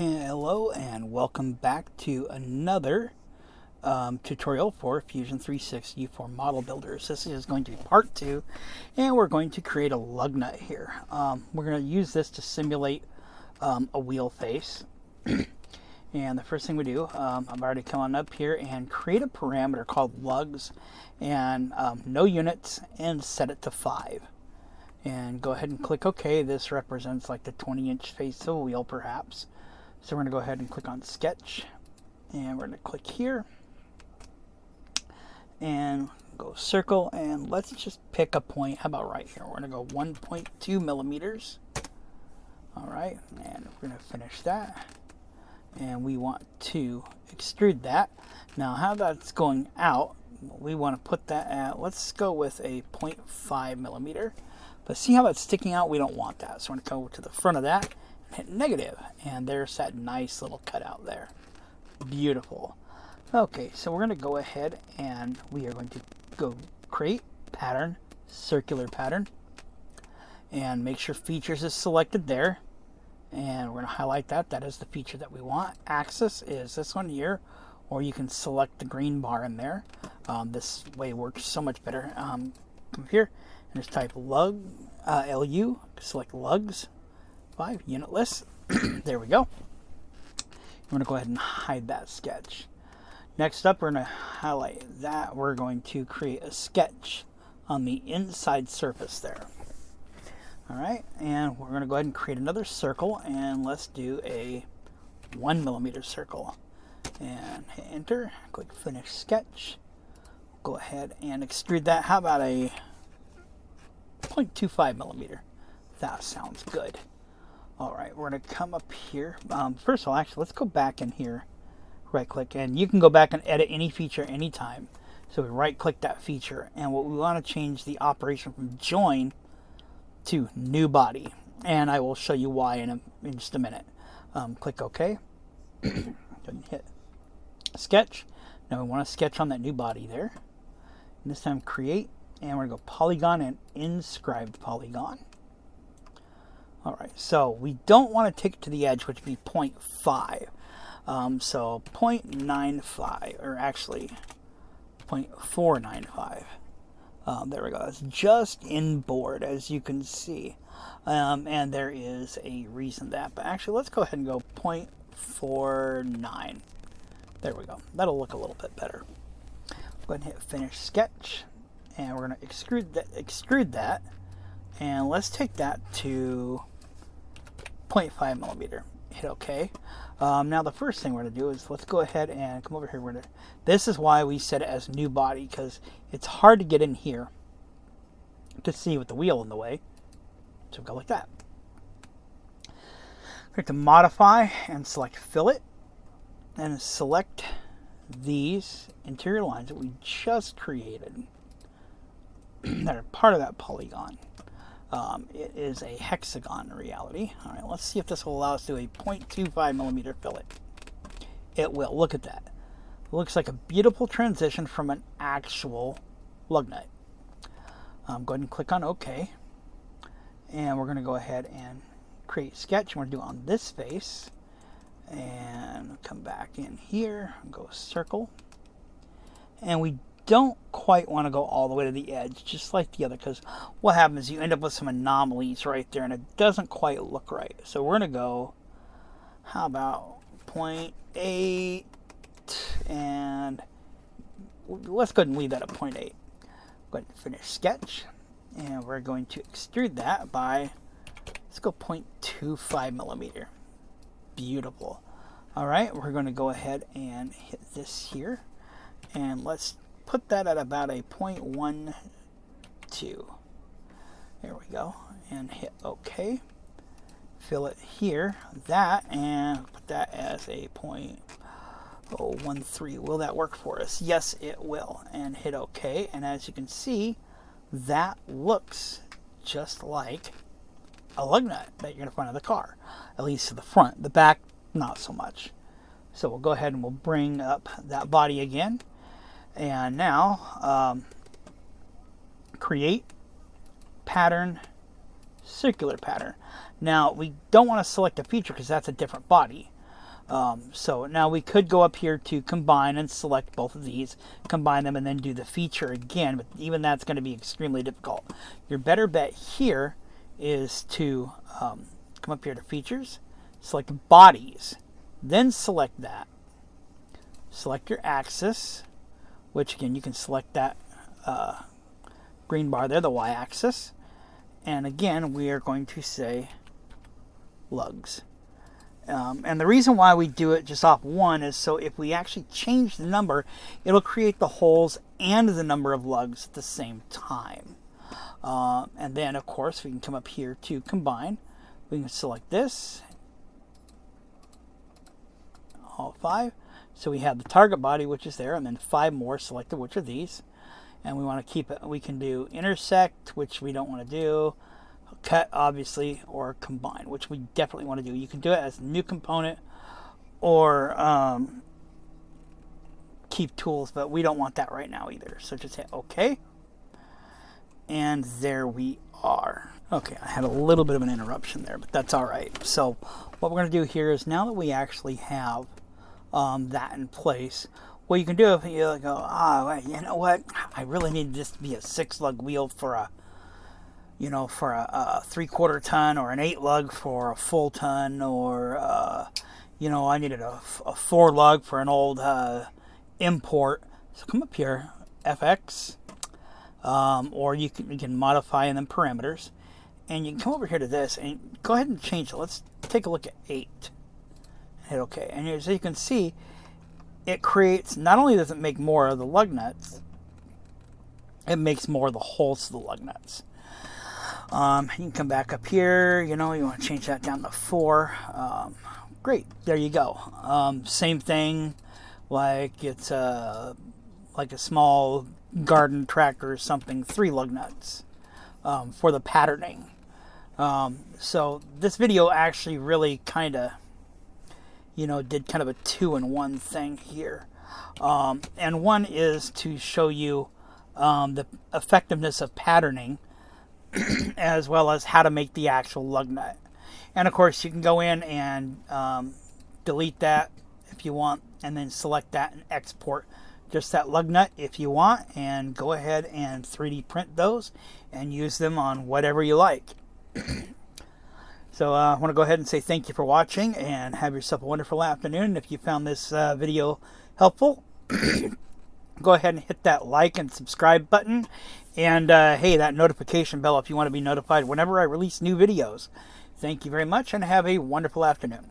Hello and welcome back to another tutorial for Fusion 360 for model builders. This is going to be part 2 and we're going to create a lug nut here. We're going to use this to simulate a wheel face. And the first thing we do, I've already come on up here and create a parameter called lugs and no units and set it to 5. And go ahead and click OK. This represents like the 20-inch face of a wheel perhaps. So we're going to go ahead and click on Sketch, and we're going to click here, and go Circle, and let's just pick a point. How about right here? We're going to go 1.2 millimeters. All right, and we're going to finish that, and we want to extrude that. Now, how that's going out, we want to put that at, let's go with a 0.5 millimeter. But see how that's sticking out? We don't want that, so we're going to go to the front of that. Hit negative, and there's that nice little cutout there. Beautiful. Okay, so we're going to go ahead and we are going to go create pattern, circular pattern, and make sure features is selected there. And we're going to highlight that. That is the feature that we want. Axis is this one here, or you can select the green bar in there. This way works so much better. Come here and just type lug, LU, select lugs. 5 unitless. There we go. I'm going to go ahead and hide that sketch. Next up, we're going to highlight that. We're going to create a sketch on the inside surface there. All right, and we're going to go ahead and create another circle, and let's do a 1 millimeter circle. And hit enter, click finish sketch. Go ahead and extrude that. How about a 0.25 millimeter? That sounds good. All right, we're going to come up here. First of all, actually, let's go back in here. Right click, and you can go back and edit any feature anytime. So we right click that feature, and what we want to change the operation from join to new body. And I will show you why in just a minute. Click OK. Hit sketch. Now we want to sketch on that new body there. And this time create, and we're going to go polygon and inscribed polygon. All right, so we don't want to take it to the edge, which would be 0.5. So 0.95, or actually 0.495. There we go. That's just inboard, as you can see. And there is a reason that. But actually, let's go ahead and go 0.49. There we go. That'll look a little bit better. Go ahead and hit Finish Sketch. And we're going to extrude that. And let's take that to 0.5 millimeter. Hit OK. Now the first thing we're going to do is let's go ahead and come over here. This is why we set it as new body, because it's hard to get in here to see with the wheel in the way. So we go like that. Click to modify and select fillet, and select these interior lines that we just created that are part of that polygon. It is a hexagon in reality. All right, let's see if this will allow us to do a 0.25 millimeter fillet. It will. Look at that. It looks like a beautiful transition from an actual lug nut. Go ahead and click on OK. And we're going to go ahead and create sketch. We're going to do it on this face. And come back in here and go circle. And we don't quite want to go all the way to the edge, just like the other, because what happens is you end up with some anomalies right there, and it doesn't quite look right. So we're going to go, how about 0.8, and let's go ahead and leave that at 0.8. Go ahead and finish sketch, and we're going to extrude that by, let's go 0.25 millimeter. Beautiful. All right, we're going to go ahead and hit this here, and let's put that at about a 0.12. There we go. And hit OK. Fill it here, that, and put that as a 0.013. Will that work for us? Yes, it will. And hit OK. And as you can see, that looks just like a lug nut that you're going to find in the car. At least to the front. The back, not so much. So we'll go ahead and we'll bring up that body again. And now, create pattern, circular pattern. Now, we don't want to select a feature because that's a different body. So now we could go up here to combine and select both of these, combine them, and then do the feature again, but even that's going to be extremely difficult. Your better bet here is to come up here to features, select bodies, then select that. Select your axis, which again you can select that green bar there, the y-axis, and again we are going to say lugs. And the reason why we do it just off one is so if we actually change the number, it'll create the holes and the number of lugs at the same time. And then, of course, we can come up here to combine. We can select this, all 5. So we have the target body, which is there, and then 5 more selected, which are these. And we want to keep it. We can do intersect, which we don't want to do. Cut, obviously, or combine, which we definitely want to do. You can do it as a new component or keep tools, but we don't want that right now either. So just hit OK. And there we are. Okay, I had a little bit of an interruption there, but that's all right. So what we're going to do here is now that we actually have that in place, what you can do if you go, you know what? I really need this to be a 6-lug wheel for a for a 3/4 ton, or an 8-lug for a full ton, or I needed a 4-lug for an old import. So come up here, FX, or you can modify and then parameters, and you can come over here to this and go ahead and change it. Let's take a look at 8. Hit OK, and as you can see, it creates, not only does it make more of the lug nuts, it makes more of the holes to the lug nuts. You can come back up here, you want to change that down to 4. Great, there you go. Same thing, like it's like a small garden tractor or something, 3 lug nuts for the patterning. So this video actually really kind of, did kind of a 2-in-1 thing here. And one is to show you the effectiveness of patterning, as well as how to make the actual lug nut. And of course you can go in and delete that if you want, and then select that and export just that lug nut if you want, and go ahead and 3D print those and use them on whatever you like. So I want to go ahead and say thank you for watching, and have yourself a wonderful afternoon. If you found this video helpful, go ahead and hit that like and subscribe button, and hey, that notification bell if you want to be notified whenever I release new videos. Thank you very much, and have a wonderful afternoon.